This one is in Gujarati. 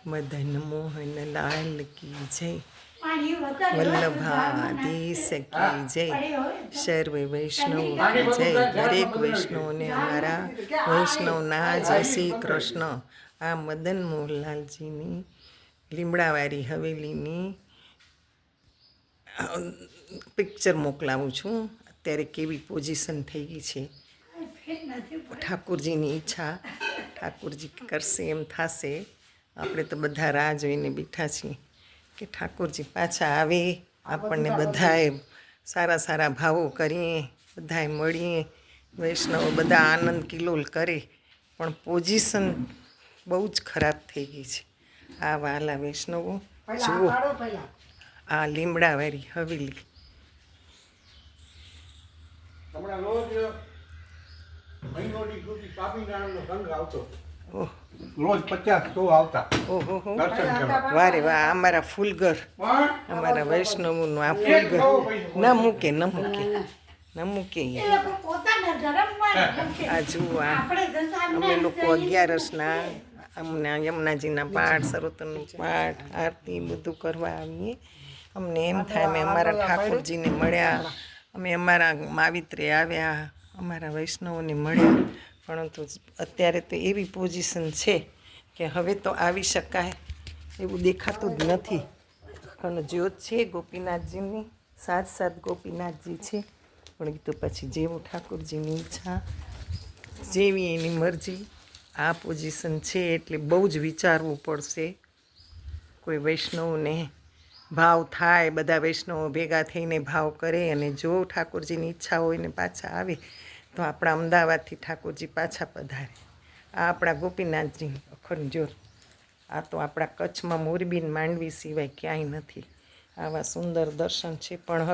મદન મોહન લાલ કી જય, વલ્લભાધીશ કી જય, સર્વે વૈષ્ણવ કી જય. દરેક વૈષ્ણવને અમારા વૈષ્ણવના જય શ્રી કૃષ્ણ. આ મદન મોહનલાલજીની લીમડાવાળી હવેલીની પિક્ચર મોકલાવું છું. અત્યારે કેવી પોઝિશન થઈ ગઈ છે. ઠાકોરજીની ઈચ્છા, ઠાકોરજી કરશે એમ થશે. આપણે તો બધા રાહ જોઈને બેઠા છીએ કે ઠાકોરજી પાછા આવે, આપણને બધાએ સારા સારા ભાવો કરીએ, બધાએ મળીએ, વૈષ્ણવ બધા આનંદ કિલોલ કરે. પણ પોઝિશન બહુ જ ખરાબ થઈ ગઈ છે. આ વાલા વૈષ્ણવો જુઓ, આ લીમડાવાળી હવેલી. ઓહ, રોજ 50-100 આવતા ઓહો, દર્શન કરવા. વારે વાહ, અમારા ફૂલઘર, અમારા વૈષ્ણવનું આ ફૂલઘર ન મૂકે ન મૂકે ન મૂકે. આ જુઓ, અમે લોકો 11 અમને યમુનાજીના પાઠ, સરોતરનું પાઠ, આરતી બધું કરવા આવીએ. અમને એમ થાય અમે અમારા ઠાકોરજીને મળ્યા, અમે અમારા માવિત્રે આવ્યા, અમારા વૈષ્ણવોને મળ્યા. પરંતુ અત્યારે તો એવી પોઝિશન છે કે હવે તો આવી શકાય એવું દેખાતું જ નથી. અખંડ જ્યોત છે ગોપીનાથજીની, સાત ગોપીનાથજી છે. પણ એ તો પછી જેવું ઠાકોરજીની ઈચ્છા, જેવી એની મરજી. આ પોઝિશન છે એટલે બહુ જ વિચારવું પડશે. કોઈ વૈષ્ણવને ભાવ થાય, બધા વૈષ્ણવો ભેગા થઈને ભાવ કરે અને જો ઠાકોરજીની ઈચ્છા હોય ને પાછા આવે તો આપણા અમદાવાદથી ઠાકોરજી પાછા પધારે. આ આપણા ગોપીનાથજી અખંડ જ્યોત. આ તો આપણા કચ્છમાં મોરબી માંડવી સિવાય ક્યાંય નથી. આવા સુંદર દર્શન છે. પણ હવે